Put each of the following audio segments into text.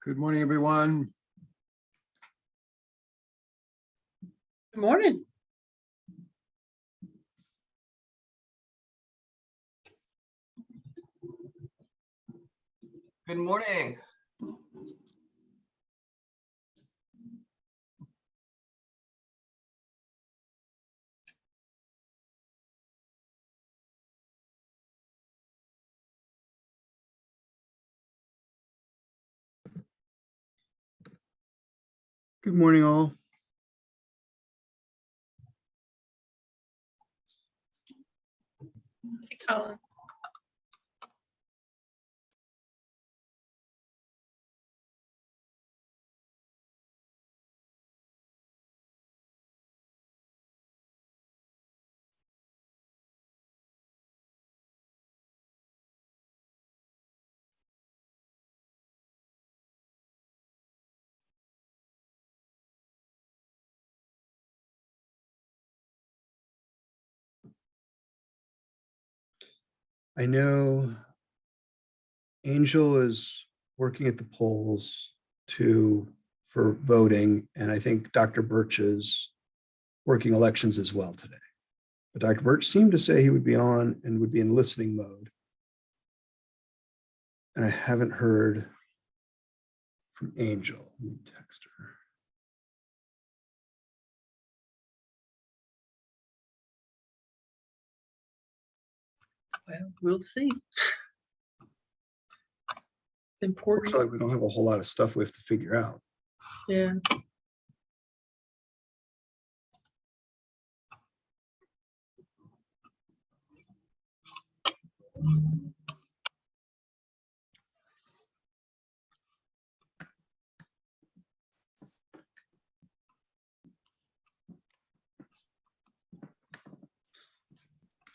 Good morning, everyone. Good morning. Good morning. Good morning, all. Hey, Colin. I know Angel is working at the polls for voting, and I think Dr. Birch is working elections as well today. But Dr. Birch seemed to say he would be on and would be in listening mode. And I haven't heard from Angel. Let me text her. Well, we'll see. Important. Unfortunately, we don't have a whole lot of stuff we have to figure out. Yeah.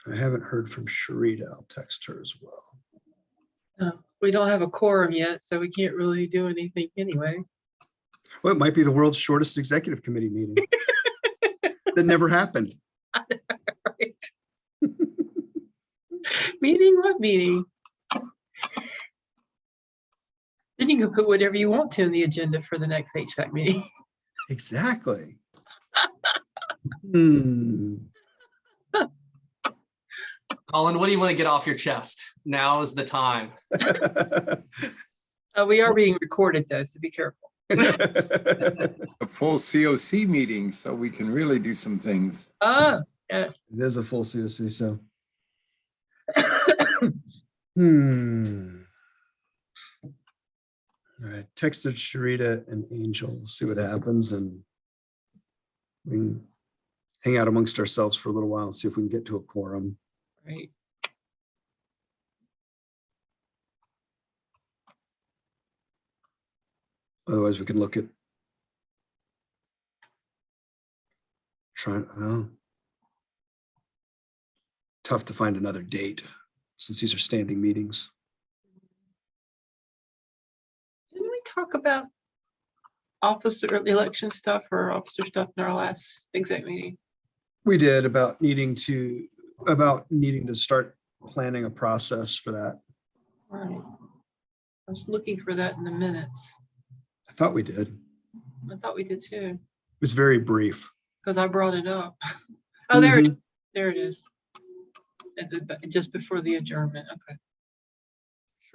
I haven't heard from Sharita. I'll text her as well. We don't have a quorum yet, so we can't really do anything anyway. Well, it might be the world's shortest executive committee meeting. That never happened. Right. Meeting? What meeting? Then you can put whatever you want to in the agenda for the next HSAC meeting. Exactly. Colin, what do you want to get off your chest? Now is the time. We are being recorded though, so be careful. A full COC meeting, so we can really do some things. Ah, yes. It is a full COC, so. All right, texted Sharita and Angel. We'll see what happens, and we can hang out amongst ourselves for a little while and see if we can get to a quorum. Right. Otherwise, we can look at tough to find another date since these are standing meetings. Didn't we talk about officer election stuff or officer stuff in our last exec meeting? We did about needing to start planning a process for that. Right. I was looking for that in the minutes. I thought we did. It I thought we did too, was very brief. because I brought it up. Oh, there it is. Mhm. There it is. Just before the adjournment. Okay.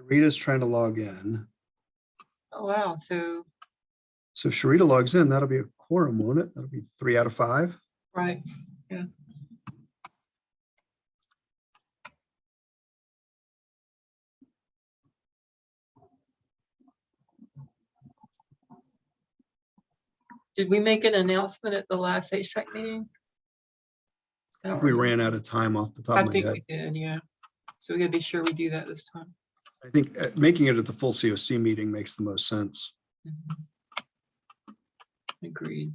Sharita's trying to log in. Oh, wow. So, So if Sharita logs in, that'll be a quorum, won't it? That'll be 3 out of 5. right. Yeah. Did we make an announcement at the last HSAC meeting? I don't We remember. ran out of time off the top I of my think head. we did, yeah. So we gotta be sure we do that this time. I think making it at the full COC meeting makes the most sense. Mhm. Agreed.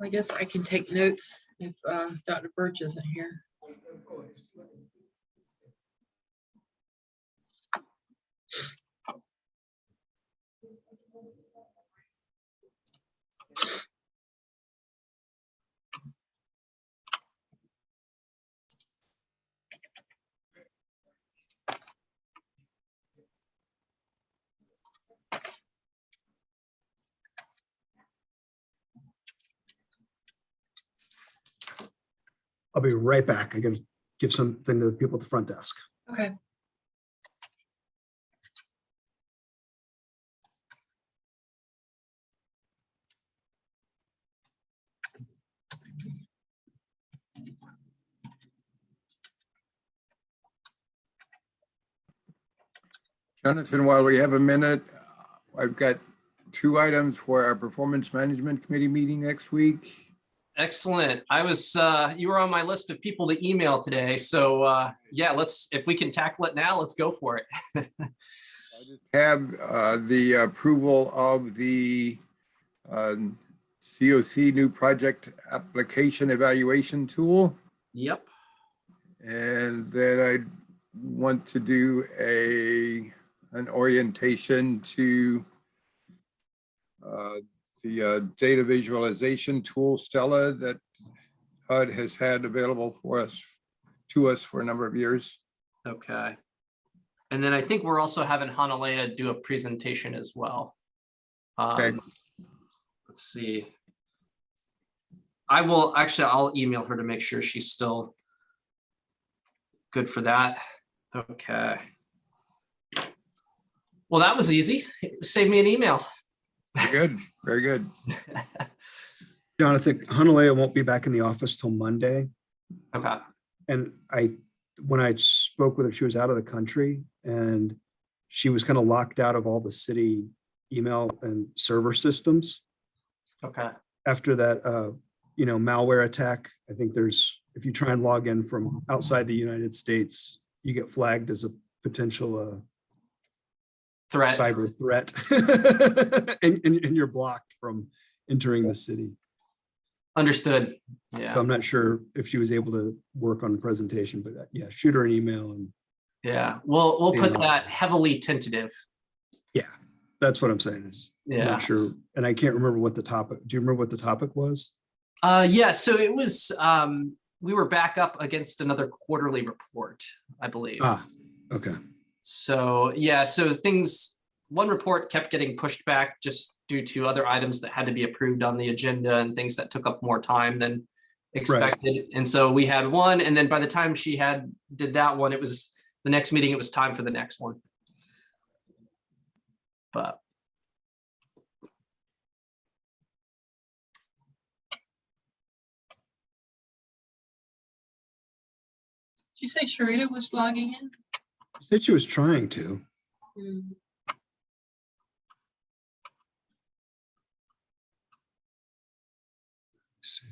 I guess I can take notes if Dr. Birch isn't here. I'll be right back. I gotta give something to the people at the front desk. Okay. Jonathan, while we have a minute, I've got 2 items for our Performance Management Committee meeting next week. Excellent. I was, you were on my list of people to email today. So yeah, if we can tackle it now, let's go for it. I just have the approval of the COC new project application evaluation tool. Yep. And then I want to do an orientation to the data visualization tool, Stella, that HUD has had available to us for a number of years. Okay. And then I think we're also having Hanalea do a presentation as well. Okay. Let's see. I'll email her to make sure she's still good for that. Okay. Well, that was easy. Save me an email. Very good. Very good. Jonathan, Hanalea won't be back in the office till Monday. Okay. And when I spoke with her, she was out of the country and she was kind of locked out of all the city email and server systems. Okay. After that, malware attack, I think if you try and log in from outside the United States, you get flagged as a potential Threat. cyber threat and you're blocked from entering the city. Understood. So Yeah. I'm not sure if she was able to work on the presentation, but yeah, shoot her an email and Yeah. We'll put Yeah. that heavily tentative. yeah, that's what I'm saying is Yeah. not sure. And I can't remember what the topic, do you remember what the topic was? Yeah. So it was, we were back up against another quarterly report, I believe. Okay. So yeah, one report kept getting pushed back just due to other items that had to be approved on the agenda and things that took up more time than expected. And so we had one, and then by the time she did that one, it was the next meeting, it was time for the next one. But Did you say Sharita was logging in? She said she was trying to. Hmm. Let's see.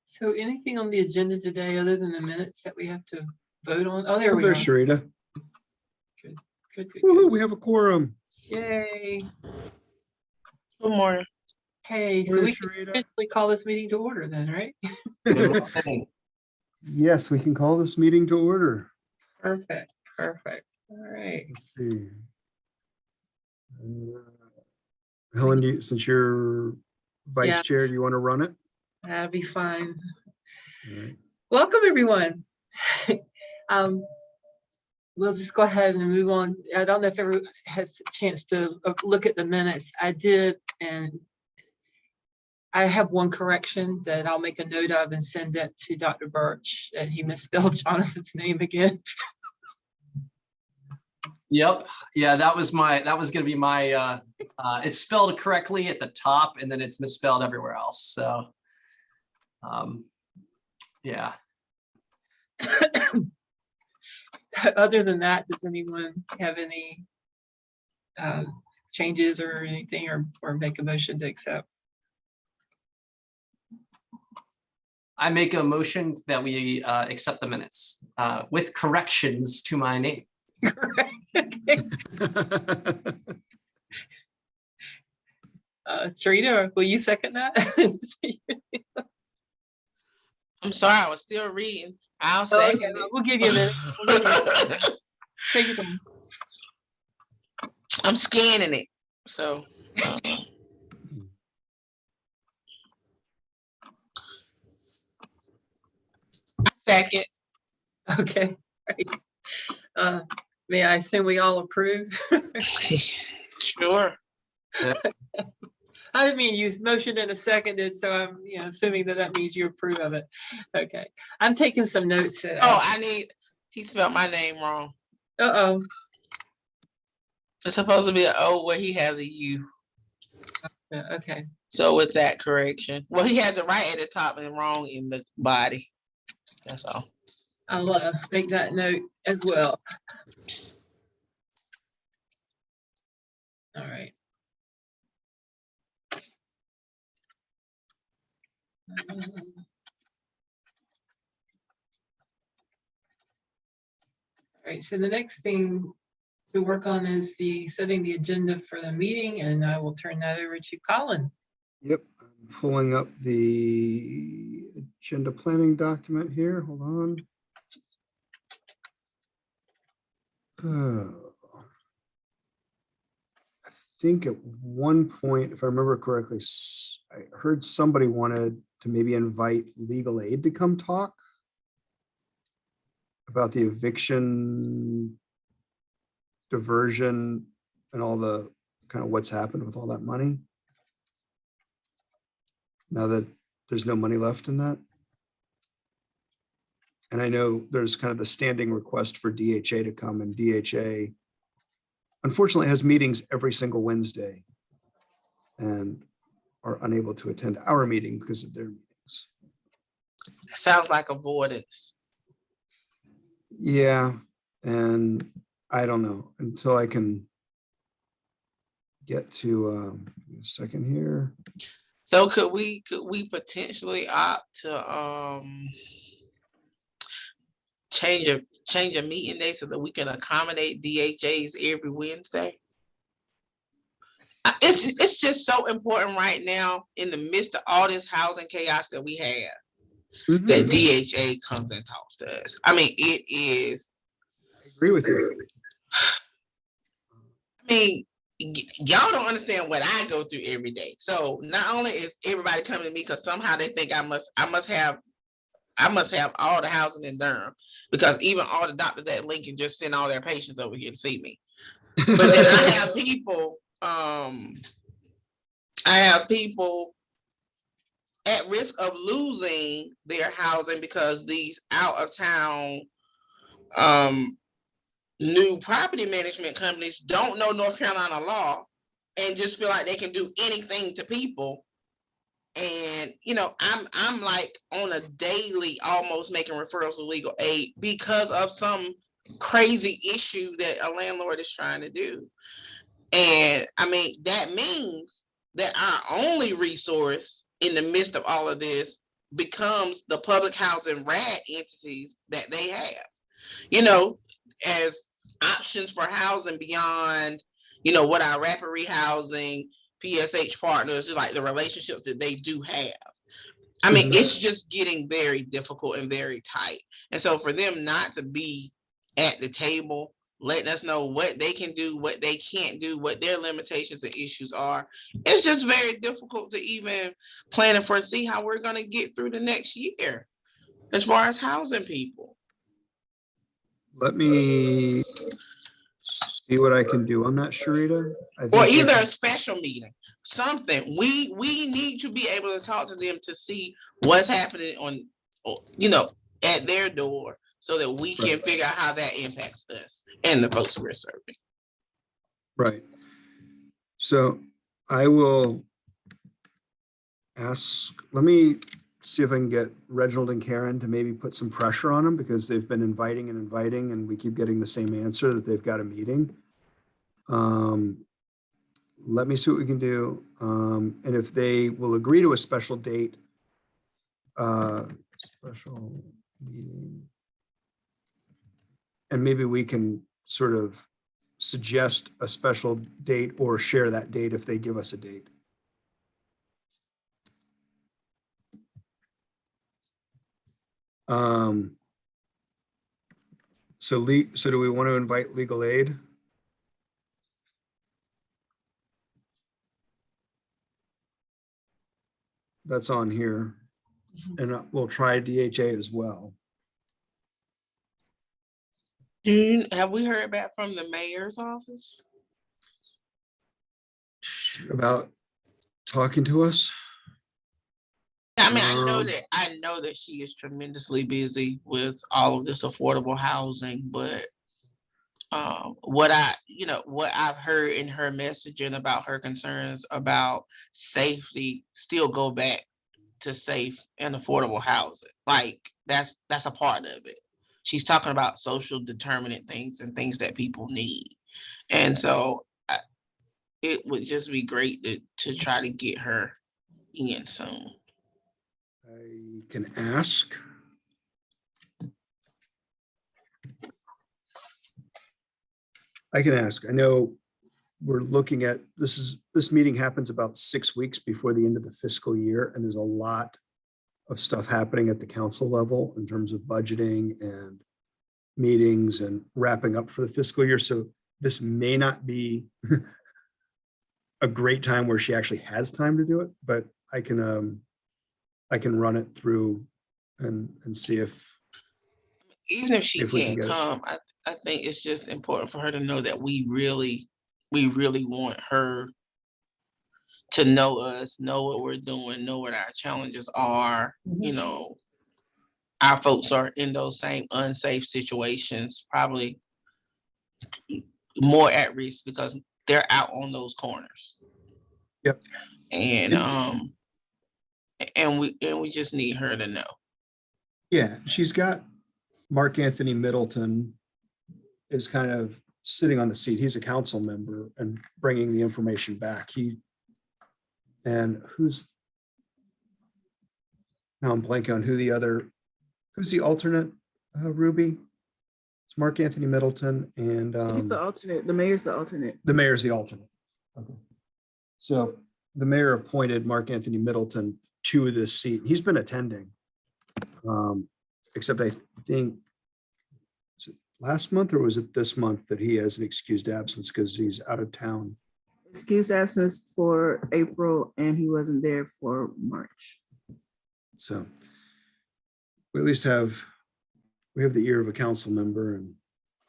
So anything on the agenda today other than the minutes that we have to vote on? Oh, there Oh, we are. there's Sharita. Good, good, Woohoo, good. we have a quorum. Yay. Good morning. Hey, so Where's we can Sharita? officially call this meeting to order then, right? good morning. Yes, we can call this meeting to order. Perfect, perfect. All right. Let's see. Helen, since you're vice Yeah. chair, do you want to run it? That'll be fine. All right. Welcome, everyone. We'll just go ahead and move on. I don't know if everyone has a chance to look at the minutes. I did, and I have one correction that I'll make a note of and send it to Dr. Birch, that he misspelled Jonathan's name again. Yep. Yeah, that was gonna be my it's spelled correctly at the top and then it's misspelled everywhere else. So yeah. other than that, does anyone have any changes or anything, or make a motion to accept? I make a motion that we accept the minutes with corrections to my name. Okay. Tarita, will you second that? I'm sorry, I was still reading. I'll Oh, okay, second we'll give you a minute. We'll give you a minute. it. Take your time. I'm scanning it, so. Second. Okay, great. May I assume we all approve? Sure. I didn't mean you motioned and a seconded, so I'm assuming that means you approve of it. Okay, I'm taking some notes. Oh, he spelled my name wrong. Uh-oh. It's supposed to be an O where he has a U. Okay. So with that correction, well, he has it right at the top and wrong in the body. That's all. I'll make that note as well. All right. All right, so the next thing to work on is setting the agenda for the meeting, and I will turn that over to Colin. Yep, I'm pulling up the agenda planning document here. Hold on. I think at one point, if I remember correctly, I heard somebody wanted to maybe invite legal aid to come talk about the eviction diversion and all the kind of what's happened with all that money. Now that there's no money left in that. And I know there's kind of the standing request for DHA to come, and DHA unfortunately has meetings every single Wednesday and are unable to attend our meeting because of their meetings. That sounds like avoidance. Yeah, and I don't know until I can get to a second here. So could we potentially opt to change a meeting day so that we can accommodate DHAs every Wednesday? It's just so important right now in the midst of all this housing chaos that we have that DHA comes and talks to us. I mean, it is. I agree with you. I mean, y'all don't understand what I go through every day. So not only is everybody coming to me because somehow they think I must have all the housing in Durham, because even all the doctors at Lincoln just send all their patients over here to see me. But then I have people at risk of losing their housing because these out of town new property management companies don't know North Carolina law and just feel like they can do anything to people. And I'm like on a daily almost making referrals to legal aid because of some crazy issue that a landlord is trying to do. And I mean, that means that our only resource in the midst of all of this becomes the public housing RAD entities that they have, as options for housing beyond, what our rapid rehousing, PSH partners, like the relationships that they do have. I mean, it's just getting very difficult and very tight. And so for them not to be at the table, letting us know what they can do, what they can't do, what their limitations and issues are, it's just very difficult to even plan and foresee how we're going to get through the next year as far as housing people. Let me see what I can do on that, Sharita. Or either a special meeting, something. We need to be able to talk to them to see what's happening on, at their door, so that we can figure out how that impacts us and the folks we're serving. Right. So I will ask, let me see if I can get Reginald and Karen to maybe put some pressure on them because they've been inviting and we keep getting the same answer that they've got a meeting. Let me see what we can do. And if they will agree to a special date, special meeting. And maybe we can sort of suggest a special date or share that date if they give us a date. So do we want to invite legal aid? That's on here. And we'll try DHA as well. Have we heard back from the mayor's office? About talking to us. I mean, I Um, know that she is tremendously busy with all of this affordable housing, but what I've heard in her messaging about her concerns about safety still go back to safe and affordable housing. Like that's a part of it. She's talking about social determinant things and things that people need. And so it would just be great to try to get her in soon. I can ask. I can ask. I know we're looking at, this meeting happens about 6 weeks before the end of the fiscal year, and there's a lot of stuff happening at the council level in terms of budgeting and meetings and wrapping up for the fiscal year. So this may not be a great time where she actually has time to do it, but I can run it through and see if Even if she if we can can't get it. come, I think it's just important for her to know that we really want her to know us, know what we're doing, know what our challenges are. You know, our folks are in those same unsafe situations, probably more at risk because they're out on those corners. Yep. And we just need her to know. Yeah, she's got Mark Anthony Middleton is kind of sitting on the seat. He's a council member and bringing the information back. Now I'm blanking on who's the alternate, Ruby? It's Mark Anthony Middleton and He's the alternate. The mayor's the alternate. the mayor's the alternate. Okay. So the mayor appointed Mark Anthony Middleton to this seat. He's been attending. Except I think, was it last month or was it this month that he has an excused absence because he's out of town? Excused absence for April, and he wasn't there for March. So we at least have the ear of a council member, and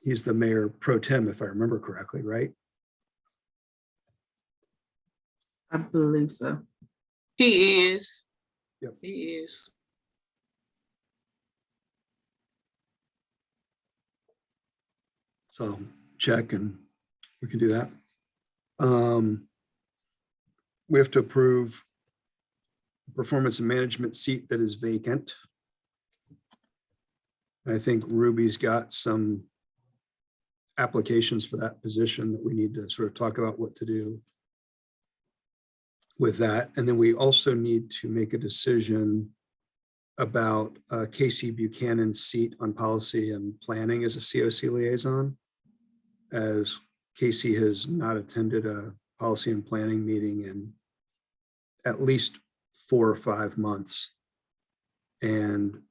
he's the mayor pro tem, if I remember correctly, right? I believe so. He is. Yep. He is. So check and we can do that. We have to approve performance and management seat that is vacant. I think Ruby's got some applications for that position that we need to sort of talk about what to do with that. And then we also need to make a decision about Casey Buchanan's seat on policy and planning as a COC liaison, as Casey has not attended a policy and planning meeting in at least 4 or 5 months. And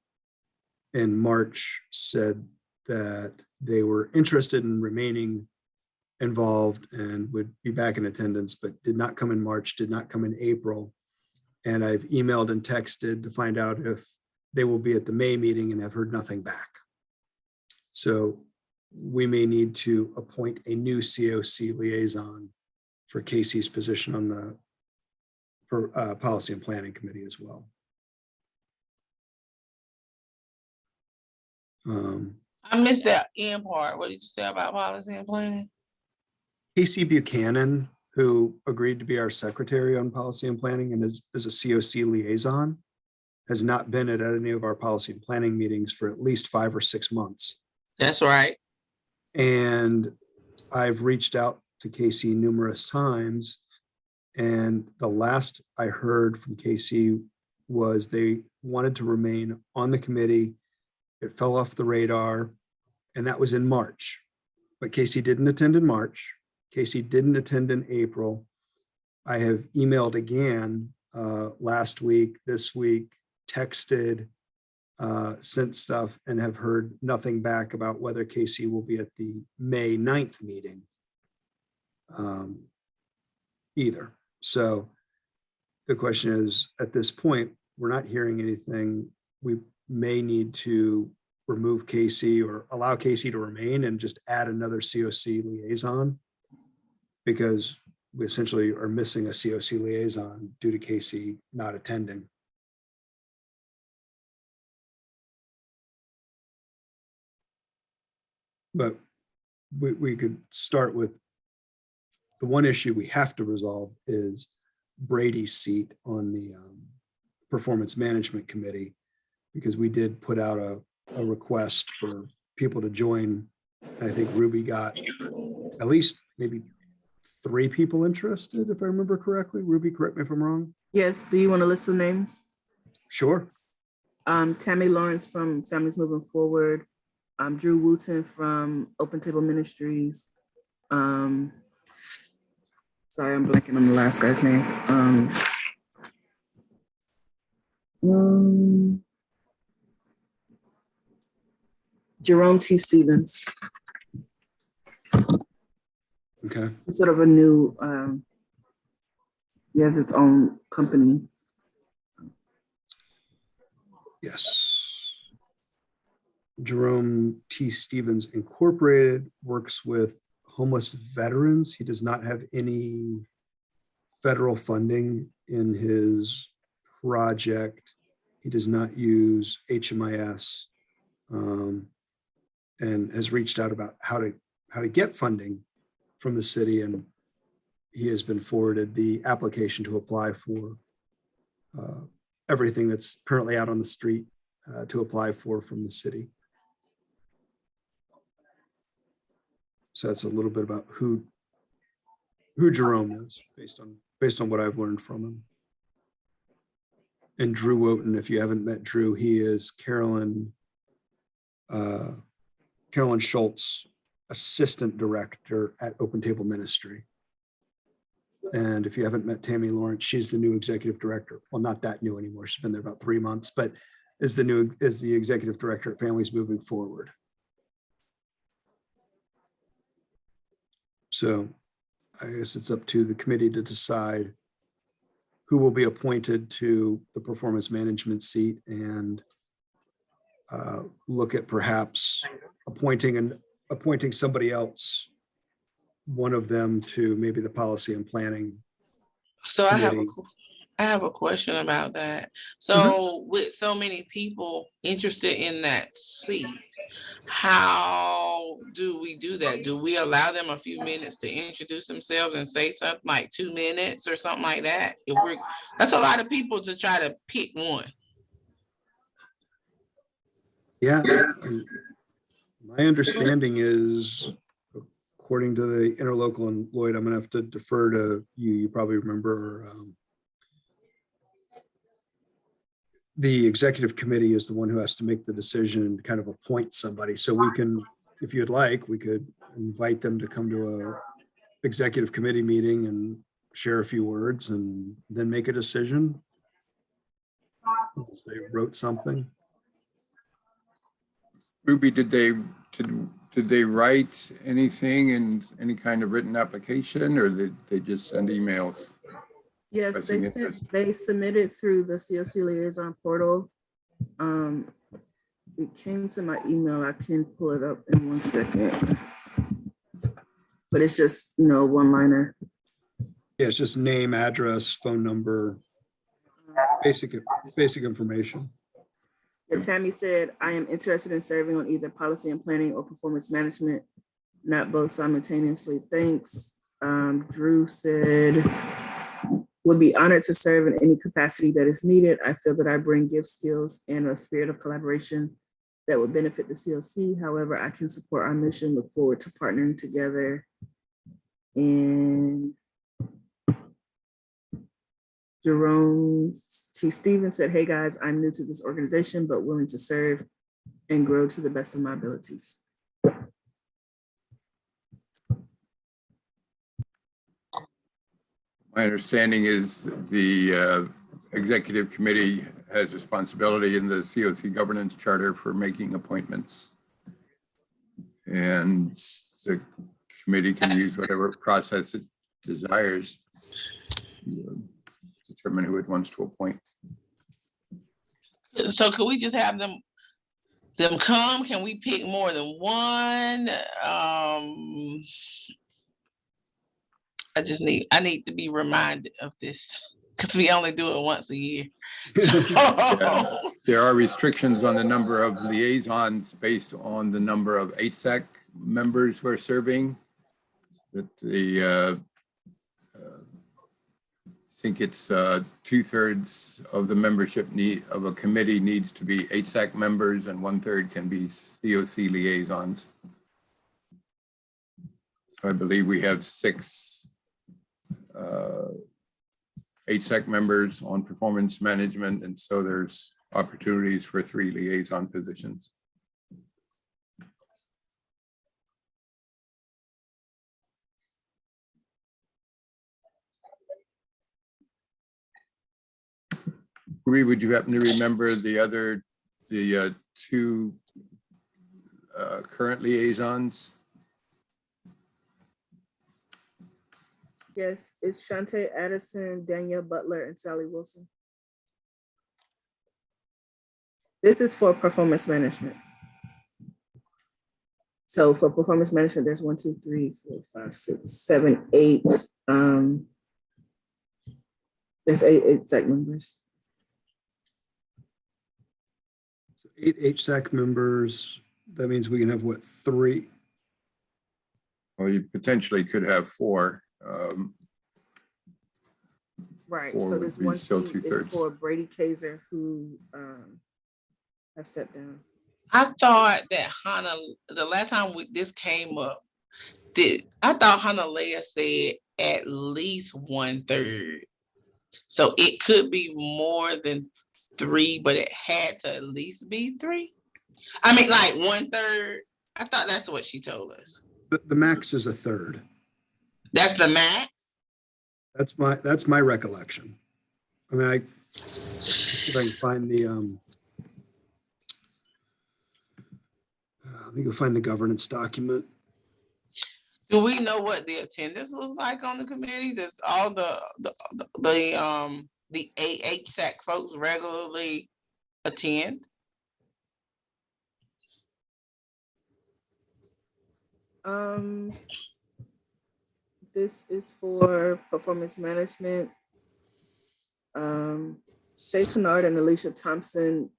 in March said that they were interested in remaining involved and would be back in attendance, but did not come in March, did not come in April. And I've emailed and texted to find out if they will be at the May meeting and have heard nothing back. So we may need to appoint a new COC liaison for Casey's position on the Policy and Planning Committee as well. I missed that end part. What did you say about policy and planning? Casey Buchanan, who agreed to be our secretary on policy and planning and is a COC liaison, has not been at any of our policy and planning meetings for at least 5 or 6 months. That's right. And I've reached out to Casey numerous times. And the last I heard from Casey was they wanted to remain on the committee. It fell off the radar, and that was in March. But Casey didn't attend in March. Casey didn't attend in April. I have emailed again last week, this week, texted, sent stuff, and have heard nothing back about whether Casey will be at the May 9th meeting either. So the question is, at this point, we're not hearing anything. We may need to remove Casey or allow Casey to remain and just add another COC liaison, because we essentially are missing a COC liaison due to Casey not attending. But we could start with the one issue we have to resolve is Brady's seat on the Performance Management Committee, because we did put out a request for people to join. And I think Ruby got at least maybe 3 people interested, if I remember correctly. Ruby, correct me if I'm wrong. Yes, do you want to list the names? Sure. Tammy Lawrence from Families Moving Forward, Drew Wooten from Open Table Ministries. Sorry, I'm blanking on the last guy's name. Jerome T. Stevens, Okay. sort of a new, he has his own company. Yes. Jerome T. Stevens Incorporated works with homeless veterans. He does not have any federal funding in his project. He does not use HMIS, and has reached out about how to get funding from the city. And he has been forwarded the application to apply for everything that's currently out on the street to apply for from the city. So that's a little bit about who Jerome is based on what I've learned from him. And Drew Wooten, if you haven't met Drew, he is Carolyn Schultz, assistant director at Open Table Ministry. And if you haven't met Tammy Lawrence, she's the new executive director. Well, not that new anymore. She's been there about 3 months, but is the executive director at Families Moving Forward. So I guess it's up to the committee to decide who will be appointed to the performance management seat, and look at perhaps appointing somebody else, one of them to maybe the policy and planning. So I committee. have a question about that. So with so many people interested in that seat, how do we do that? Do we allow them a few minutes to introduce themselves and say something like 2 minutes or something like that? That's a lot of people to try to pick one. Yeah. My understanding is, according to the interlocal, and Lloyd, I'm gonna have to defer to you. You probably remember the executive committee is the one who has to make the decision and kind of appoint somebody. So we can, if you'd like, we could invite them to come to a executive committee meeting and share a few words and then make a decision. They wrote something. Ruby, did they write anything in any kind of written application, or did they just send emails? Yes, Expressing interest. they submitted through the COC liaison portal. It came to my email. I can pull it up in 1 second. But it's just, one-liner. Yeah, it's just name, address, phone number, basic information. And Tammy said, I am interested in serving on either policy and planning or performance management, not both simultaneously. Thanks. Drew said, Would be honored to serve in any capacity that is needed. I feel that I bring gifts, skills, and a spirit of collaboration that would benefit the CLC. However, I can support our mission, look forward to partnering together. And Jerome T. Stevens said, hey guys, I'm new to this organization, but willing to serve and grow to the best of my abilities. My understanding is the executive committee has responsibility in the COC governance charter for making appointments. And the committee can use whatever process it desires to determine who it wants to appoint. So could we just have them come? Can we pick more than one? I need to be reminded of this because we only do it once a year. Yeah, there are restrictions on the number of liaisons based on the number of HSAC members who are serving. That the I think it's 2/3 of the membership of a committee needs to be HSAC members and 1/3 can be COC liaisons. So I believe we have 6 HSAC members on performance management, and so there's opportunities for 3 liaison positions. Would you happen to remember the 2 current liaisons? Yes, it's Shantae Addison, Danielle Butler, and Sally Wilson. This is for performance management. So for performance management, there's 1, 2, 3, 4, 5, 6, 7, 8. There's 8 exec members. 8 HSAC members. That means we can have what, 3? Well, you potentially could have 4. Right. 4 So would this be one still seat is 2/3. for Brady Kaiser, who has stepped down. I thought that Hannah, the last time this came up, I thought Hannah Leah said at least 1/3. So it could be more than 3, but it had to at least be 3. I mean, like 1/3. I thought that's what she told us. The max is 1/3. That's the max. That's my recollection. I mean, let's see if I can find the let me go find the governance document. Do we know what the attendance looks like on the committee? Does all the HSAC folks regularly attend? This is for performance management. Shay Kennard and Alicia Thompson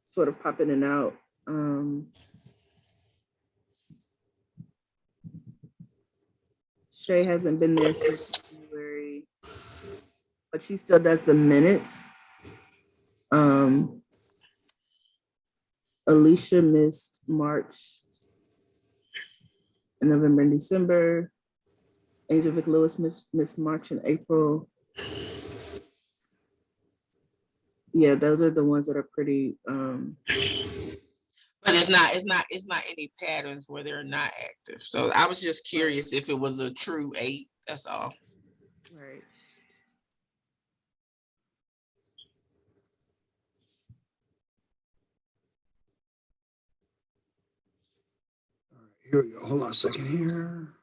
sort of pop in and out. Shay hasn't been there since January, but she still does the minutes. Alicia missed March and November and December. Angel Vic Lewis missed March and April. Yeah, those are the ones that are pretty. But it's not any patterns where they're not active. So I was just curious if it was a true 8. That's all. Right. All right, here we go. Hold on a second here.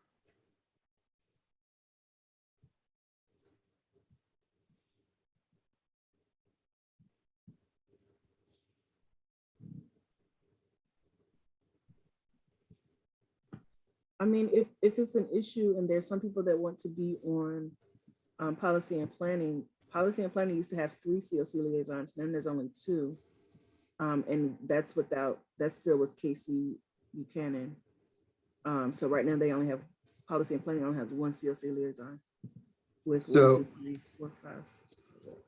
I mean, if it's an issue and there's some people that want to be on policy and planning used to have 3 COC liaisons, then there's only 2. And that's still with Casey Buchanan. So right now they only have policy and planning only has 1 COC liaison. with So- 1, 2, 3, 4, 5, 6, 7.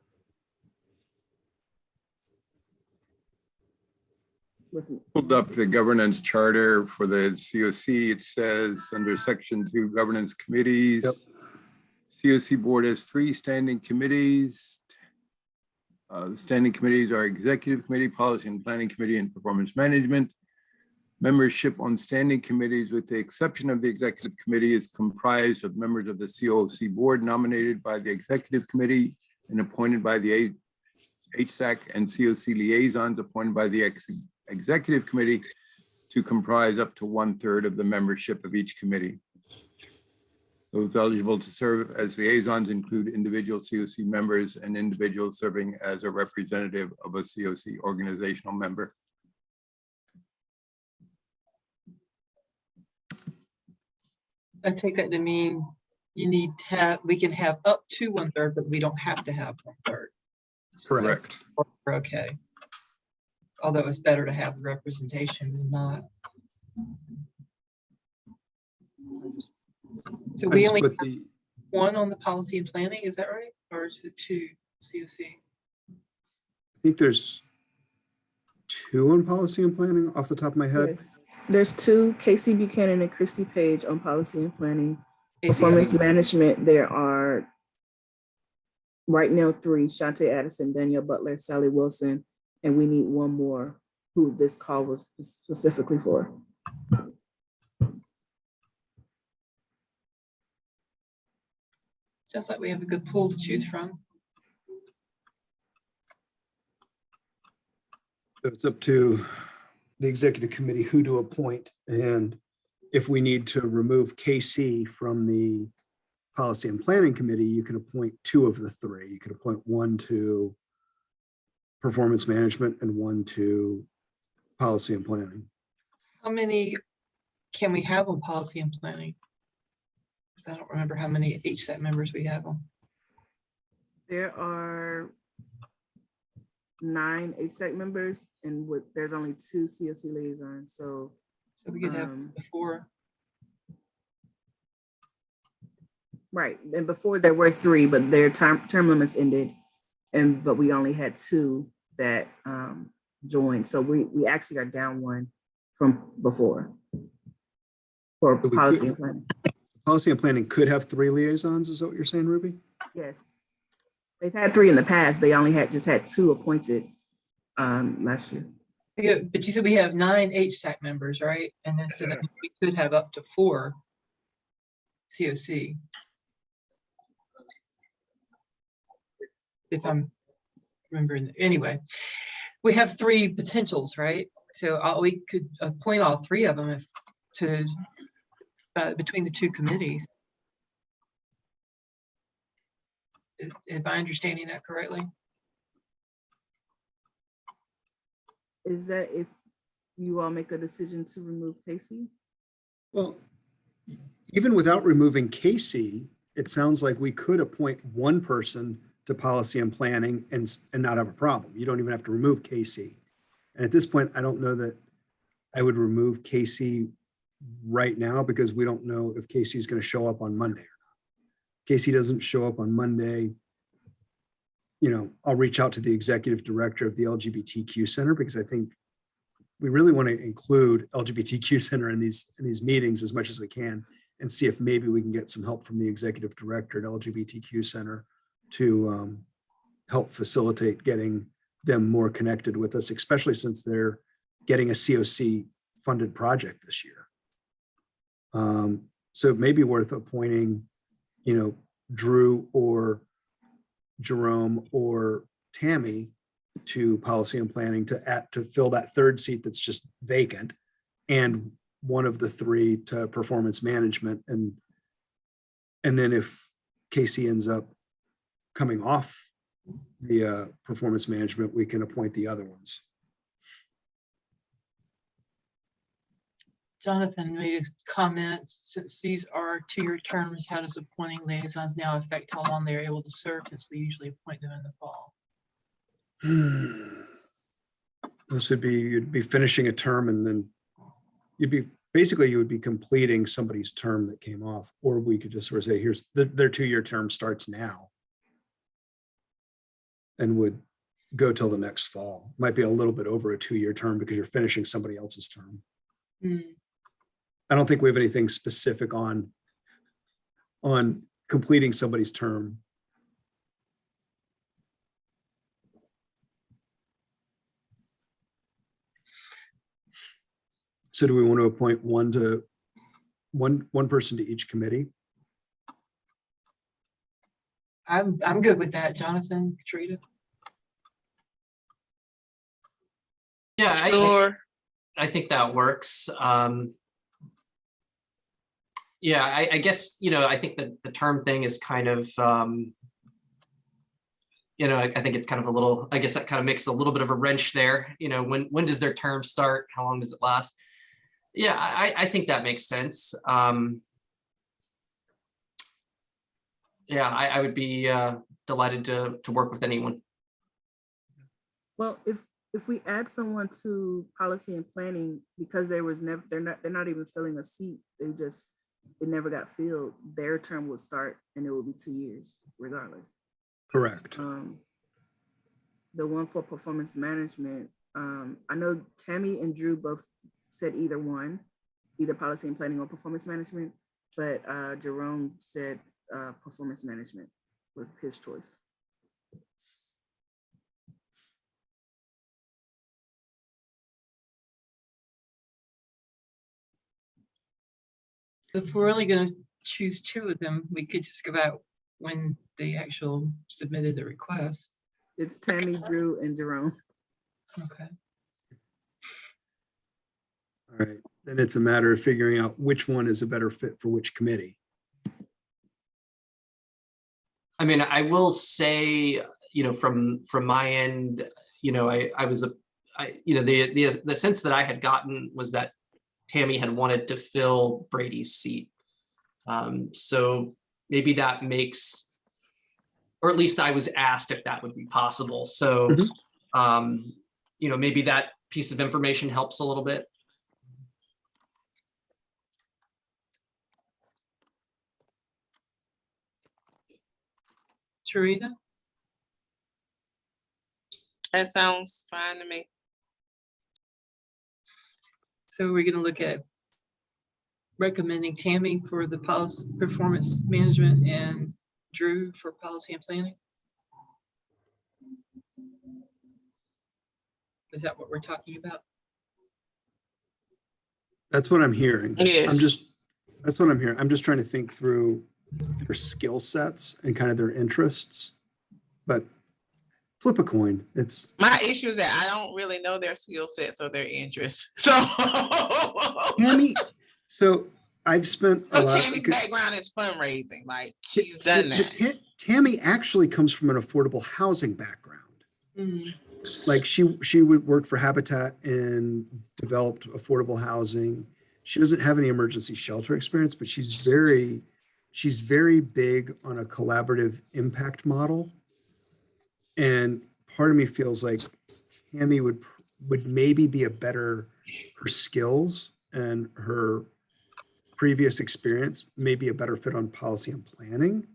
With Pulled up the governance charter for the COC. It says under section 2, governance committees. COC board has 3 standing committees. The standing committees are executive committee, policy and planning committee, and performance management. Membership on standing committees, with the exception of the executive committee, is comprised of members of the COC board nominated by the executive committee and appointed by the HSAC, and COC liaisons appointed by the executive committee to comprise up to 1/3 of the membership of each committee. Those eligible to serve as liaisons include individual COC members and individuals serving as a representative of a COC organizational member. I take that to mean you need to have, we can have up to 1/3, but we don't have to have 1/3. Correct. We're okay. Although it's better to have the representation than not. So I we just only put have the, one on the policy and planning, is that right? Or is it 2 COC? I think there's 2 on policy and planning off the top of my head. Yes. There's 2, Casey Buchanan and Christy Page on policy and planning. Casey, Performance management, there are right now 3, Shantae Addison, Danielle Butler, Sally Wilson, and we need 1 more who this call was specifically for. sounds like we have a good pool to choose from. So it's up to the executive committee who to appoint. And if we need to remove KC from the policy and planning committee, you can appoint 2 of the 3. You can appoint 1 to performance management and 1 to policy and planning. How many can we have on policy and planning? Because I don't remember how many HSAC members we have on. There are 9 HSAC members, and there's only 2 COC liaisons, so So we could have 4. right. And before there were 3, but their term limits ended, but we only had 2 that joined. So we actually are down 1 from before for So we policy could- and planning. Policy and planning could have 3 liaisons, is that what you're saying, Ruby? Yes. They've had 3 in the past. They only just had 2 appointed last year. Yeah, but you said we have 9 HSAC members, right? And then so that means we could have up to 4 COC. If I'm remembering, anyway, we have 3 potentials, right? So we could appoint all 3 of them between the 2 committees. Am I understanding that correctly? Is that if you all make a decision to remove Casey? Well, even without removing Casey, it sounds like we could appoint 1 person to policy and planning and not have a problem. You don't even have to remove Casey. And at this point, I don't know that I would remove Casey right now because we don't know if Casey's going to show up on Monday or not. Casey doesn't show up on Monday, I'll reach out to the executive director of the LGBTQ Center because I think we really want to include LGBTQ Center in these meetings as much as we can and see if maybe we can get some help from the executive director at LGBTQ Center to help facilitate getting them more connected with us, especially since they're getting a COC funded project this year. So it may be worth appointing, Drew or Jerome or Tammy to policy and planning to fill that 3rd seat that's just vacant, and 1 of the 3 to performance management. And then if Casey ends up coming off the performance management, we can appoint the other ones. Jonathan made a comment, since these are 2-year terms, how does appointing liaisons now affect how long they're able to serve, since we usually appoint them in the fall? This would be, you'd be finishing a term and then you'd be basically you would be completing somebody's term that came off, or we could just sort of say, here's their 2-year term starts now and would go till the next fall. Might be a little bit over a 2-year term because you're finishing somebody else's term. I don't think we have anything specific on completing somebody's term. So do we want to appoint one person to each committee? I'm good with that, Jonathan, Katrina. Yeah, Sure. I think that works. Yeah, I guess, I think that the term thing is kind of, I think it's kind of a little, I guess that kind of makes a little bit of a wrench there. When does their term start? How long does it last? Yeah, I think that makes sense. Yeah, I would be delighted to work with anyone. Well, if we add someone to policy and planning, because they're not even filling a seat, it never got filled, their term would start and it will be 2 years regardless. Correct. The one for performance management, I know Tammy and Drew both said either one, either policy and planning or performance management, but Jerome said performance management was his choice. If we're only going to choose 2 of them, we could just go out when they actually submitted the request. It's Tammy, Drew, and Jerome. Okay. All right. Then it's a matter of figuring out which one is a better fit for which committee. I mean, I will say, from my end, I was the sense that I had gotten was that Tammy had wanted to fill Brady's seat. So maybe that makes, or at least I was asked if that would be possible. So, maybe that piece of information helps a little bit. Tarita? That sounds fine to me. So we're going to look at recommending Tammy for the policy performance management and Drew for policy and planning. Is that what we're talking about? That's what I'm hearing. Yes. That's what I'm hearing. I'm just trying to think through their skill sets and kind of their interests, but flip a coin. It's My issue is that I don't really know their skill sets or their interests. So Tammy. So I've spent a lot. Tammy's background is fundraising. Like she's done that. Tammy actually comes from an affordable housing background. Mm. Like she would work for Habitat and developed affordable housing. She doesn't have any emergency shelter experience, but she's very big on a collaborative impact model. And part of me feels like Tammy would maybe be her skills and her previous experience may be a better fit on policy and planning,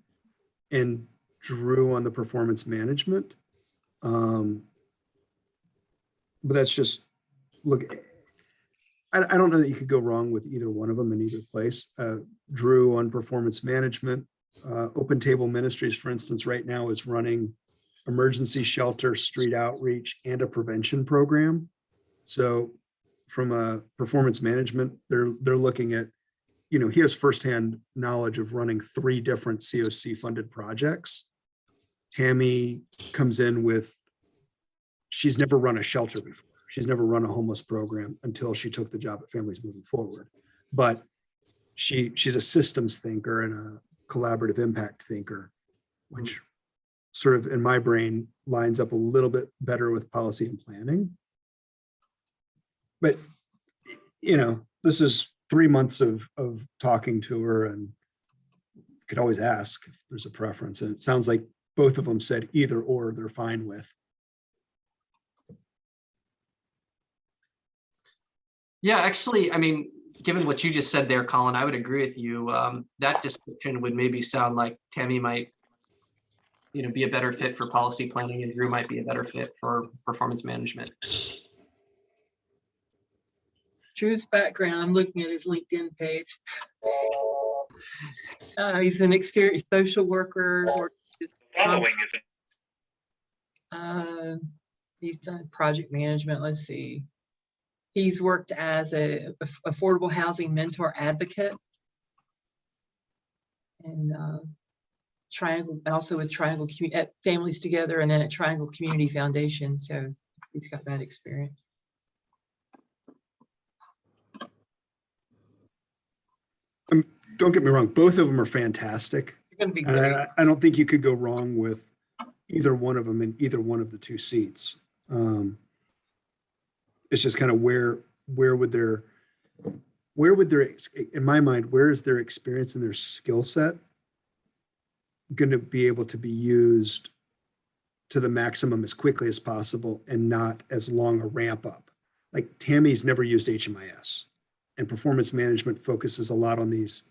and Drew on the performance management. But that's just, look, I don't know that you could go wrong with either one of them in either place. Drew on performance management, Open Table Ministries, for instance, right now is running emergency shelter, street outreach, and a prevention program. So from a performance management, they're looking at, he has firsthand knowledge of running 3 different COC funded projects. Tammy comes in with, she's never run a shelter before. She's never run a homeless program until she took the job at Families Moving Forward. But she's a systems thinker and a collaborative impact thinker, which sort of in my brain lines up a little bit better with policy and planning. But, this is 3 months of talking to her, and could always ask if there's a preference. And it sounds like both of them said either or they're fine with. Yeah, actually, I mean, given what you just said there, Colin, I would agree with you. That description would maybe sound like Tammy might, be a better fit for policy planning, and Drew might be a better fit for performance management. Drew's background, I'm looking at his LinkedIn page. He's an experienced social worker. He's done project management. Let's see. He's worked as a affordable housing mentor advocate, and Triangle, also with Triangle at Families Together, and then at Triangle Community Foundation. So he's got that experience. Don't get me wrong, both of them are fantastic. You're gonna be And great. I don't think you could go wrong with either one of them in either one of the two seats. It's just kind of where would their, in my mind, where is their experience and their skill set going to be able to be used to the maximum as quickly as possible and not as long a ramp up. Like Tammy's never used HMIS, and performance management focuses a lot on these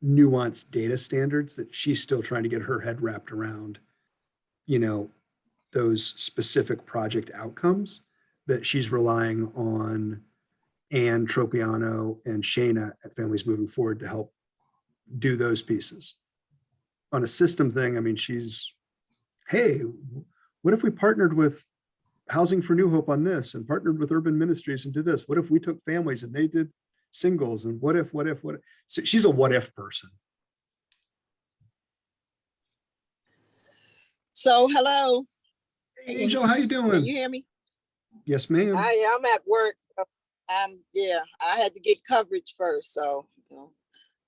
nuanced data standards that she's still trying to get her head wrapped around, those specific project outcomes that she's relying on Ann Tropiano and Shayna at Families Moving Forward to help do those pieces. On a system thing, I mean, hey, what if we partnered with Housing for New Hope on this and partnered with Urban Ministries and did this? What if we took families and they did singles? And what if? So she's a what if person. So, hello, Hey, Angel, how you can doing? you hear me? Yes, ma'am. I'm at work. So yeah, I had to get coverage first. So,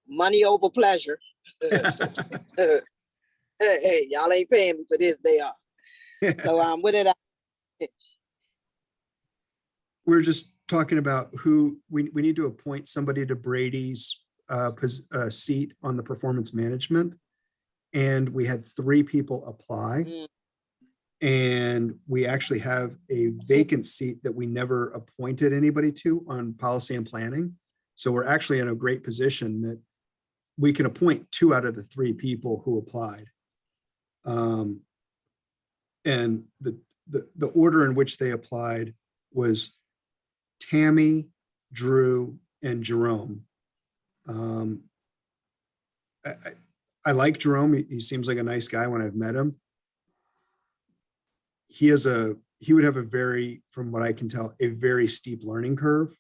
money over pleasure. Hey, y'all ain't paying me for this, they are. So, what did I? We're just talking about who we need to appoint somebody to Brady's seat on the performance management. And we had 3 people apply. Mm. And we actually have a vacant seat that we never appointed anybody to on policy and planning. So we're actually in a great position that we can appoint 2 out of the 3 people who applied. And the order in which they applied was Tammy, Drew, and Jerome. I like Jerome. He seems like a nice guy when I've met him. He would have a very, from what I can tell, a very steep learning curve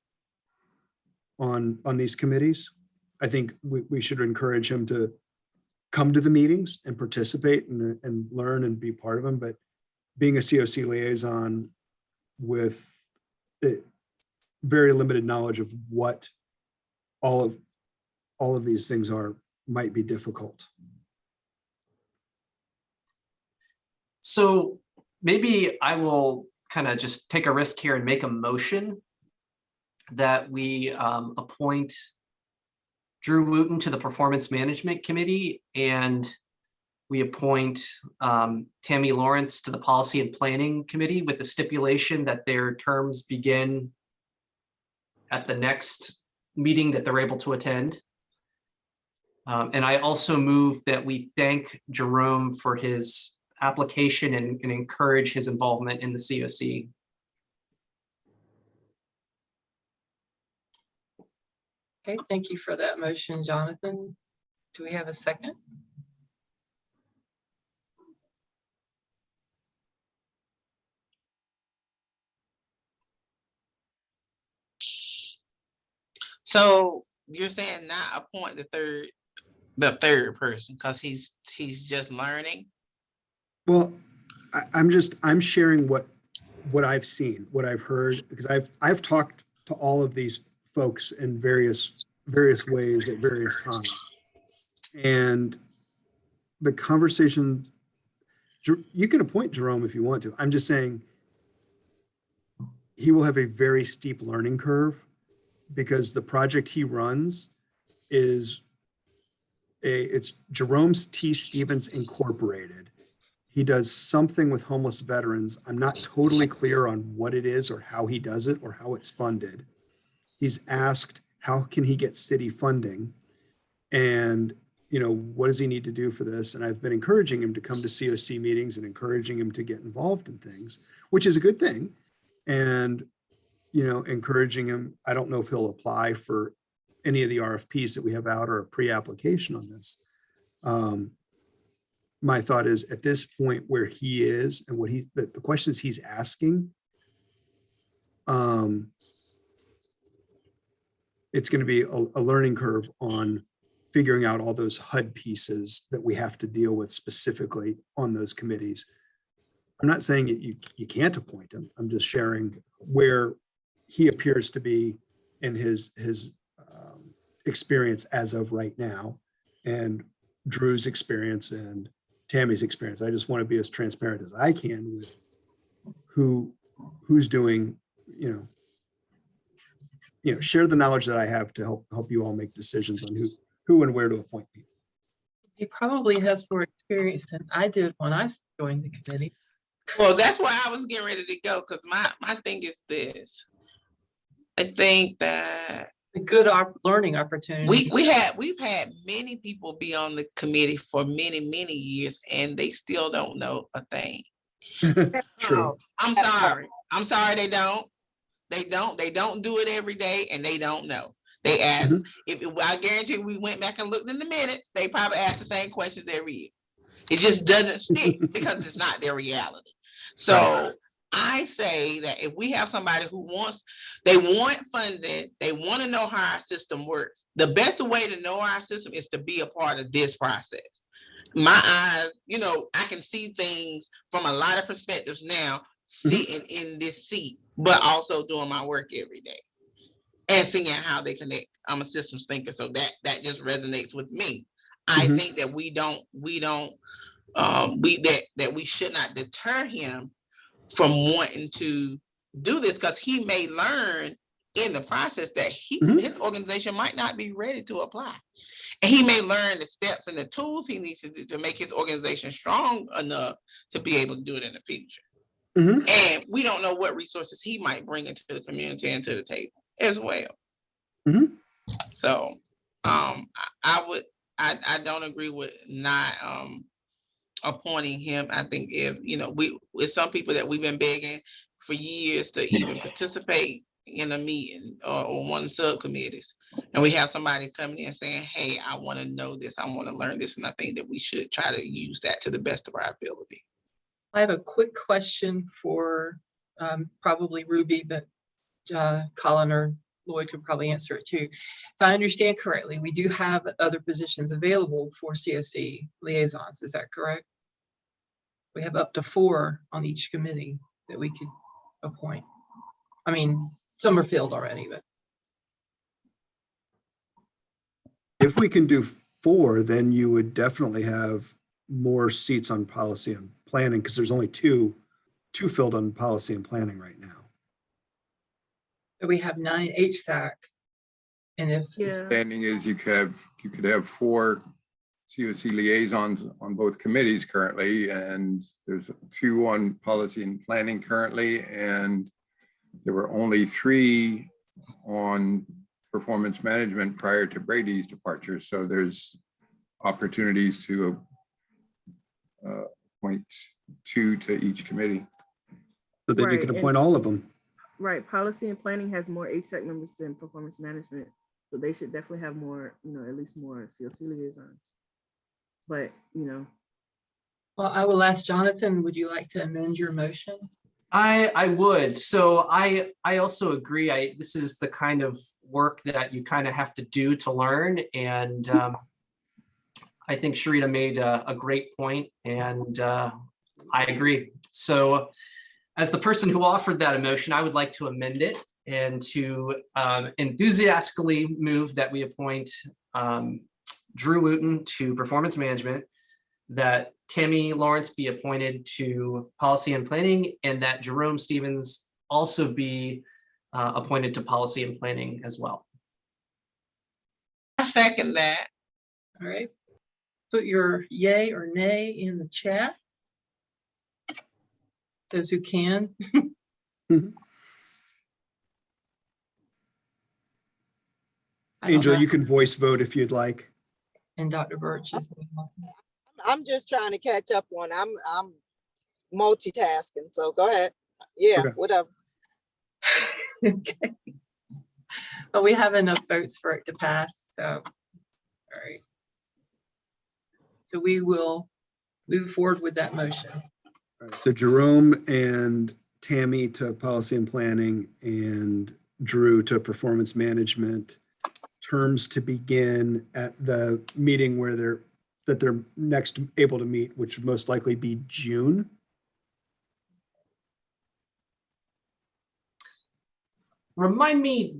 on these committees. I think we should encourage him to come to the meetings and participate and learn and be part of them. But being a COC liaison with very limited knowledge of what all of these things are might be difficult. So maybe I will kind of just take a risk here and make a motion that we appoint Drew Wooten to the Performance Management Committee, and we appoint Tammy Lawrence to the Policy and Planning Committee, with the stipulation that their terms begin at the next meeting that they're able to attend. And I also move that we thank Jerome for his application and encourage his involvement in the COC. Okay, thank you for that motion, Jonathan. Do we have a second? So you're saying not appoint the third person because he's just learning? Well, I'm sharing what I've seen, what I've heard, because I've talked to all of these folks in various ways at various times. And the conversation, you can appoint Jerome if you want to. I'm just saying he will have a very steep learning curve, because the project he runs it's Jerome's T. Stevens Incorporated. He does something with homeless veterans. I'm not totally clear on what it is or how he does it or how it's funded. He's asked how can he get city funding? And, what does he need to do for this? And I've been encouraging him to come to COC meetings and encouraging him to get involved in things, which is a good thing. And, encouraging him, I don't know if he'll apply for any of the RFPs that we have out or a pre-application on this. My thought is at this point where he is and the questions he's asking, it's going to be a learning curve on figuring out all those HUD pieces that we have to deal with specifically on those committees. I'm not saying you can't appoint him. I'm just sharing where he appears to be in his experience as of right now, and Drew's experience and Tammy's experience. I just want to be as transparent as I can with who's doing, share the knowledge that I have to help you all make decisions on who and where to appoint people. He probably has more experience than I did when I joined the committee. Well, that's where I was getting ready to go, because my thing is this. I think that A good learning opportunity. we've had many people be on the committee for many, many years, and they still don't know a thing. True. I'm sorry, they don't. They don't do it every day, and they don't know. They ask, I guarantee we went back and looked in the minutes, they probably ask the same questions every year. It just doesn't stick because it's not their reality. So I say that if we have somebody who they want funding, they want to know how our system works. The best way to know our system is to be a part of this process. My eyes, I can see things from a lot of perspectives now, sitting in this seat, but also doing my work every day and seeing how they connect. I'm a systems thinker, so that just resonates with me. I think that we should not deter him from wanting to do this, because he may learn in the process that his organization might not be ready to apply. And he may learn the steps and the tools he needs to do to make his organization strong enough to be able to do it in the future. And we don't know what resources he might bring into the community and to the table as well. So I don't agree with not appointing him. I think if with some people that we've been begging for years to even participate in a meeting or one of the subcommittees, and we have somebody coming in saying, hey, I want to know this, I want to learn this, and I think that we should try to use that to the best of our ability. I have a quick question for probably Ruby, but Colin or Lloyd could probably answer it too. If I understand correctly, we do have other positions available for COC liaisons. Is that correct? We have up to 4 on each committee that we could appoint. I mean, some are filled already, but. If we can do 4, then you would definitely have more seats on policy and planning, because there's only two filled on policy and planning right now. We have 9 HSAC. And if Understanding is you could have 4 COC liaisons on both committees currently, and there's 2 on policy and planning currently, and there were only 3 on performance management prior to Brady's departure. So there's opportunities to appoint 2 to each committee. So then you can appoint all of them. Right, policy and planning has more HSAC members than performance management, so they should definitely have more, at least more COC liaisons. But well, I will ask Jonathan, would you like to amend your motion? I would. So I also agree. This is the kind of work that you kind of have to do to learn. And I think Sharita made a great point, and I agree. So as the person who offered that motion, I would like to amend it and to enthusiastically move that we appoint Drew Wooten to performance management, that Tammy Lawrence be appointed to policy and planning, and that Jerome Stevens also be appointed to policy and planning as well. I second that. All right. Put your yay or nay in the chat. Those who can. I don't Angel, know. you can voice vote if you'd like. And Dr. Birch is. I'm just trying to catch up on, I'm multitasking, so go ahead. Yeah, Okay. whatever. Okay. But we have enough votes for it to pass, so, all right. So we will move forward with that motion. All right, so Jerome and Tammy to policy and planning and Drew to performance management. Terms to begin at the meeting where they're next able to meet, which would most likely be June. Remind me,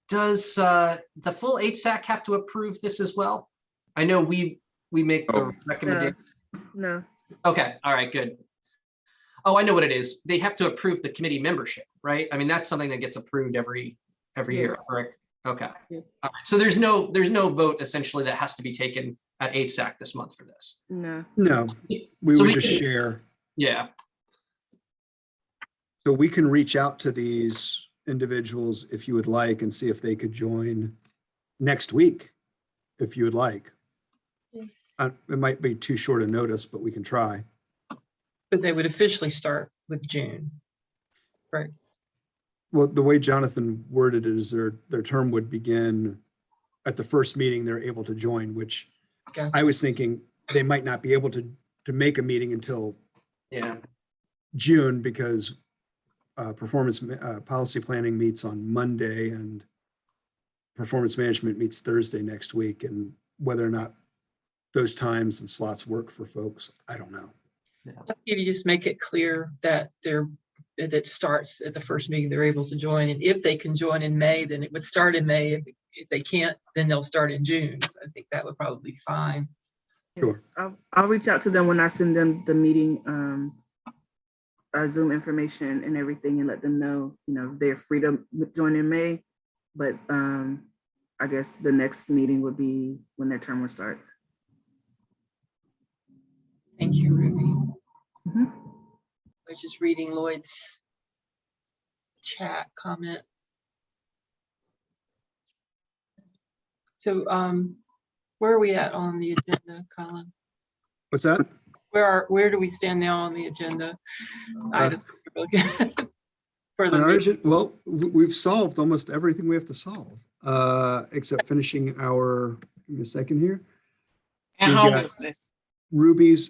does the full HSAC have to approve this as well? I know we make the Oh. recommendation. No, Okay, all right, good. Oh, I know what it is. They have to approve the committee membership, right? I mean, that's something that gets approved every year, Yes. correct? Okay. yes, All right. So there's no vote essentially that has to be taken at HSAC this month for this. no. No, we So would we just can- share. Yeah. So we can reach out to these individuals if you would like and see if they could join next week, if you would like. Yeah. It might be too short a notice, but we can try. But they would officially start with June. Right. Well, the way Jonathan worded it is their term would begin at the first meeting they're able to join, which I Gotcha. was thinking they might not be able to make a meeting until Yeah. June because policy planning meets on Monday and performance management meets Thursday next week. And whether or not those times and slots work for folks, I don't know. If you just make it clear that that starts at the first meeting they're able to join, and if they can join in May, then it would start in May. If they can't, then they'll start in June. I think that would probably be fine. Sure. Yes, I'll reach out to them when I send them the meeting, Zoom information and everything and let them know, they're free to join in May. But I guess the next meeting would be when their term will start. Thank you, Ruby. Mhm. I was just reading Lloyd's chat comment. So where are we at on the agenda, Colin? What's that? Where do we stand now on the agenda? Items for the On our meeting? agenda, well, we've solved almost everything we have to solve, except finishing our, give me a second here. And We've got homelessness. Ruby's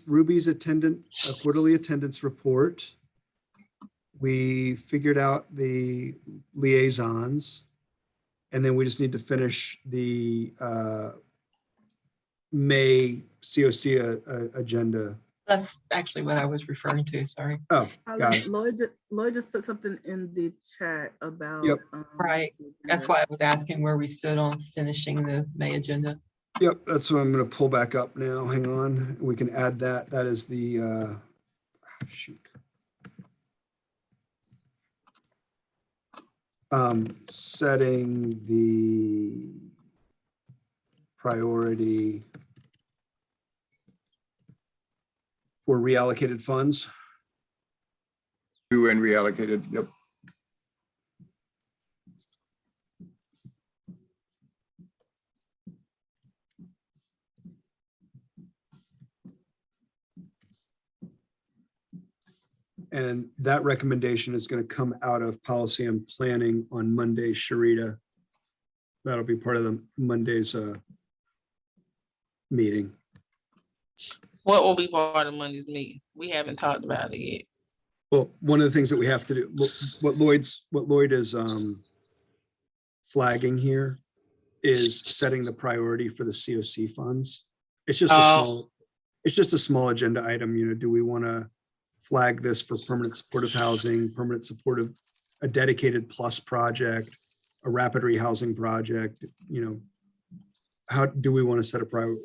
quarterly attendance report. We figured out the liaisons. And then we just need to finish the May COC agenda. That's actually what I was referring to, sorry. Oh, got it. Lloyd just put something in the chat about. Yep. Right. That's why I was asking where we stood on finishing the May agenda. Yep, that's what I'm going to pull back up now. Hang on. We can add that. That is the, shoot. Setting the priority for reallocated funds. New and reallocated, yep. And that recommendation is going to come out of policy and planning on Monday, Sharita. That'll be part of the Monday's meeting. What will be part of Monday's meeting? We haven't talked about it yet. Well, one of the things that we have to do, what Lloyd is flagging here is setting the priority for the COC funds. It's just a small agenda item. Do we want to flag this for permanent supportive housing, a dedicated plus project, a rapid rehousing project? How do we want to set a priority?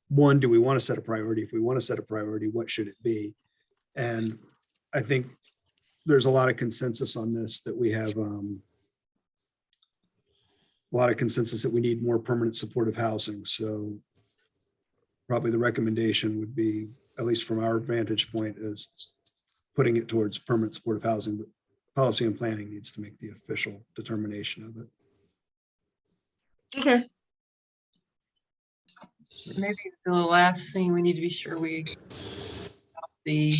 One, do we want to set a priority? If we want to set a priority, what should it be? And I think there's a lot of consensus on this, that we have a lot of consensus that we need more permanent supportive housing. So probably the recommendation would be, at least from our vantage point, is putting it towards permanent supportive housing, but policy and planning needs to make the official determination of it. Okay. Maybe the last thing we need to be sure the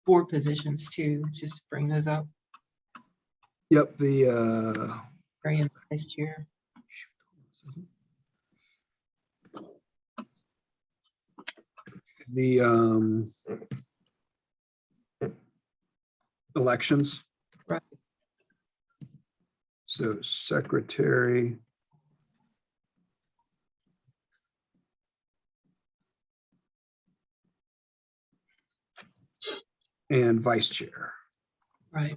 board positions too, just to bring those up, Yep, bring in vice chair. the elections. Right. So secretary. And vice chair. Right.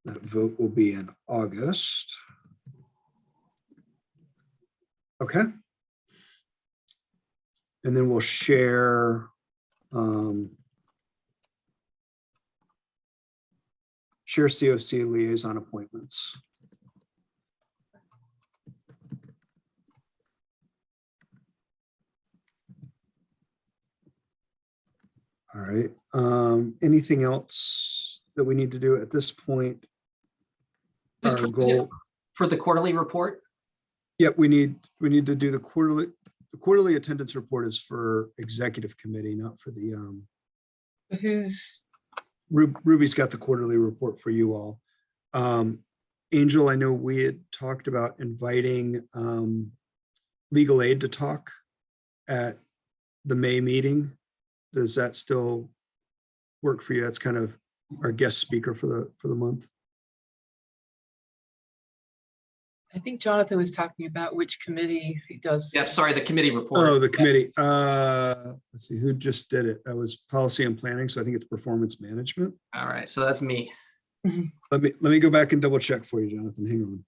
That vote will be in August. Okay. And then we'll share share COC liaison appointments. All right. Anything else that we need to do at this point? Just Our was it goal. for the quarterly report. Yep, we need to do the quarterly attendance report is for executive committee, not for the Who's, Ruby's got the quarterly report for you all. Angel, I know we had talked about inviting legal aid to talk at the May meeting. Does that still work for you? That's kind of our guest speaker for the month. I think Jonathan was talking about which committee he does. Yeah, sorry, the committee report. Oh, the committee. Let's see who just did it. That was policy and planning. So I think it's performance management. All right, so that's me. Let me go back and double check for you, Jonathan. Hang on.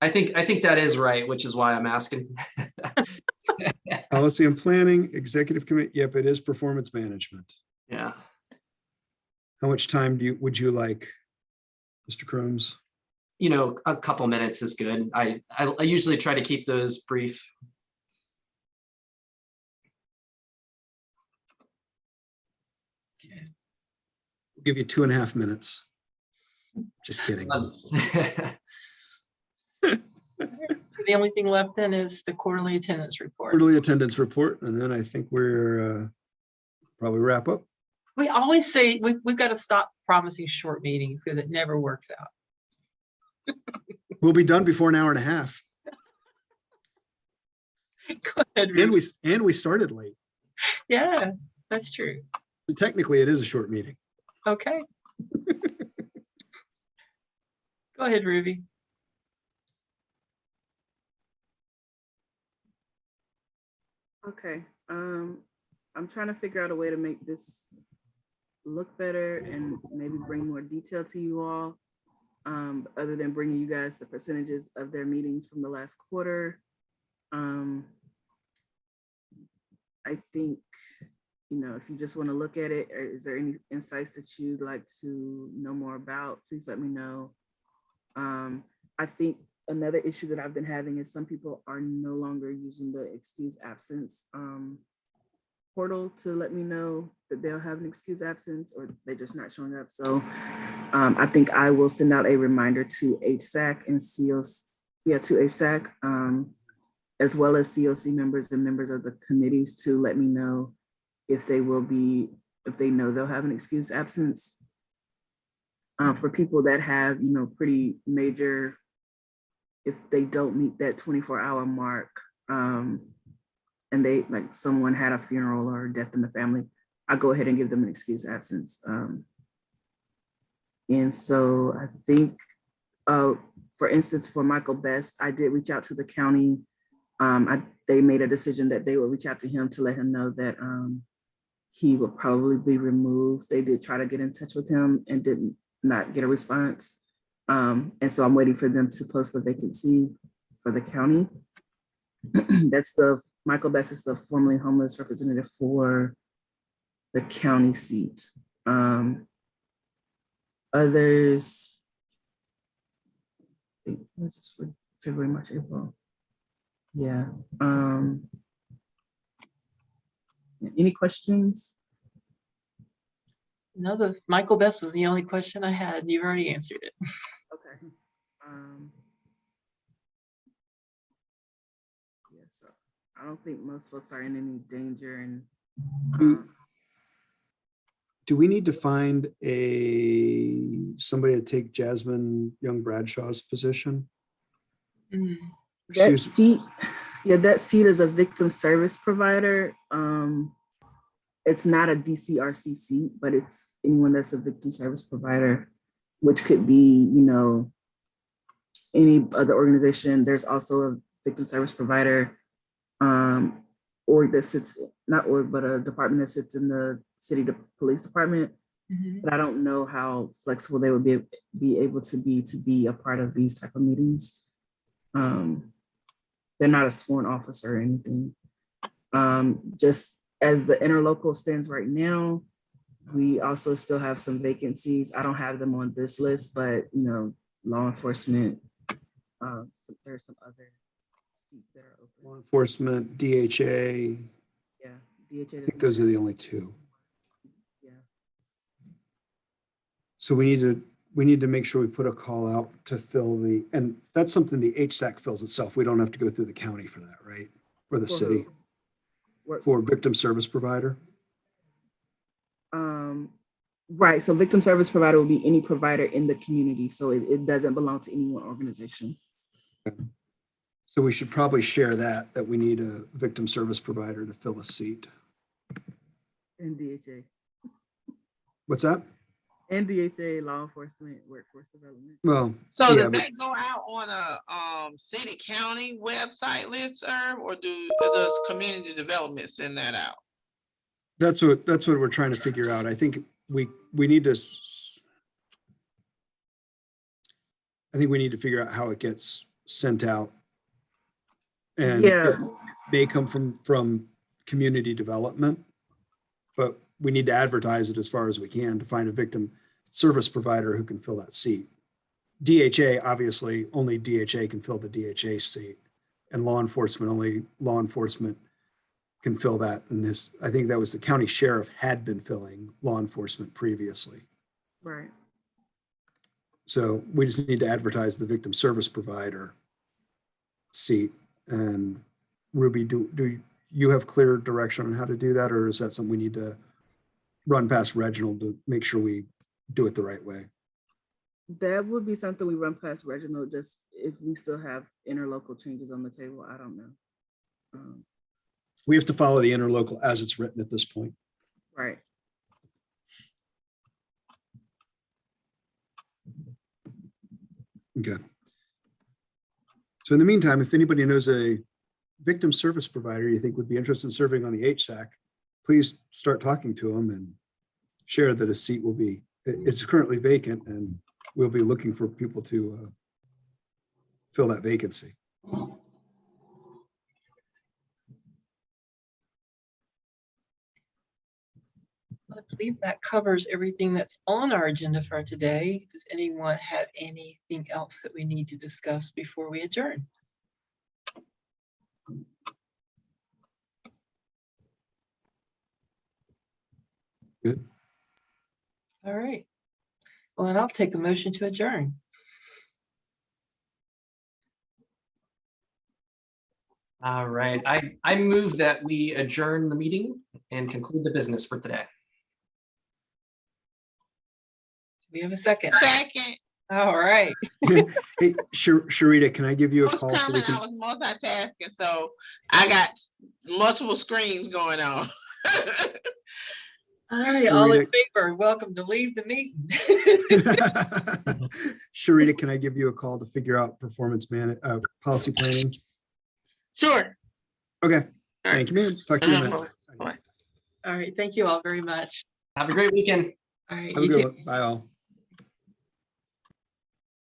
I think that is right, which is why I'm asking. Policy and planning, executive committee. Yep, it is performance management. Yeah. How much time would you like, Mr. Crooms? You know, a couple minutes is good. I usually try to keep those brief. We'll give you 2.5 minutes. Just kidding. The only thing left then is the quarterly attendance report. Quarterly attendance report, and then I think we're probably wrap up. We always say we've got to stop promising short meetings because it never works out. We'll be done before an hour and a half. Go ahead, And Ruby. we started late. Yeah, that's true. Technically, it is a short meeting. Okay. Go ahead, Ruby. Okay, I'm trying to figure out a way to make this look better and maybe bring more detail to you all. Other than bringing you guys the percentages of their meetings from the last quarter. I think, you know, if you just want to look at it, is there any insights that you'd like to know more about? Please let me know. I think another issue that I've been having is some people are no longer using the excuse absence portal to let me know that they'll have an excuse absence or they're just not showing up. So I think I will send out a reminder to HSAC and COC, to HSAC, as well as COC members and members of the committees to let me know if they know they'll have an excuse absence. For people that have, you know, pretty major, if they don't meet that 24-hour mark, and they, like someone had a funeral or death in the family, I go ahead and give them an excuse absence. And so I think, for instance, for Michael Best, I did reach out to the county. They made a decision that they would reach out to him to let him know that he would probably be removed. They did try to get in touch with him and did not get a response. And so I'm waiting for them to post the vacancy for the county. That's Michael Best is the formerly homeless representative for the county seat. Others, I think it was just for February, March, April. Yeah. Any questions? No, the Michael Best was the only question I had. You already answered it. Okay. Yeah, so I don't think most folks are in any danger, and Do we need to find somebody to take Jasmine Young Bradshaw's position? Mm. She that was- seat, yeah, that seat is a victim service provider. It's not a DCRC seat, but it's anyone that's a victim service provider, which could be, any other organization. There's also a victim service provider, org that sits, not org, but a department that sits in the city police department. Mhm. But I don't know how flexible they would be able to be a part of these type of meetings. They're not a sworn officer or anything. Just as the interlocal stands right now, we also still have some vacancies. I don't have them on this list, but law enforcement, there's some other seats that are open. Law enforcement, DHA. Yeah, DHA. I think those are the only two. Yeah. So we need to make sure we put a call out to fill and that's something the HSAC fills itself. We don't have to go through the county for that, right? Or the For city, who? for victim service provider. Right. So victim service provider will be any provider in the community. So it doesn't belong to any one organization. So we should probably share that we need a victim service provider to fill a seat. And DHA. What's that? And DHA, law enforcement, workforce development. Well, So yeah, does but that go out on a city county website listserv, or does community development send that out? that's what we're trying to figure out. I think we need to. I think we need to figure out how it gets sent out. And Yeah. it may come from community development, but we need to advertise it as far as we can to find a victim service provider who can fill that seat. DHA, obviously, only DHA can fill the DHA seat, and only law enforcement can fill that. And I think that was the county sheriff had been filling law enforcement previously. Right. So we just need to advertise the victim service provider seat. And Ruby, do you have clear direction on how to do that, or is that something we need to run past Reginald to make sure we do it the right way? That would be something we run past Reginald, just if we still have interlocal changes on the table. I don't know. We have to follow the interlocal as it's written at this point. Right. Okay. So in the meantime, if anybody knows a victim service provider you think would be interested in serving on the HSAC, please start talking to them and share that a seat is currently vacant, and we'll be looking for people to fill that vacancy. I believe that covers everything that's on our agenda for today. Does anyone have anything else that we need to discuss before we adjourn? Good. All right. Well, then I'll take a motion to adjourn. All right, I move that we adjourn the meeting and conclude the business for today. We have a second. Second. All right. Hey, Sharita, can I give you a I was call? So we coming, I can, was multitasking, so I got multiple screens going on. All right, all in Rita. favor, welcome to leave the meeting. Sharita, can I give you a call to figure out policy planning? Sure. Okay. Thank you, man. Talk to you in a minute. Bye. All right, thank you all very much. Have a great weekend. All right, Have a you good too. one. Bye all.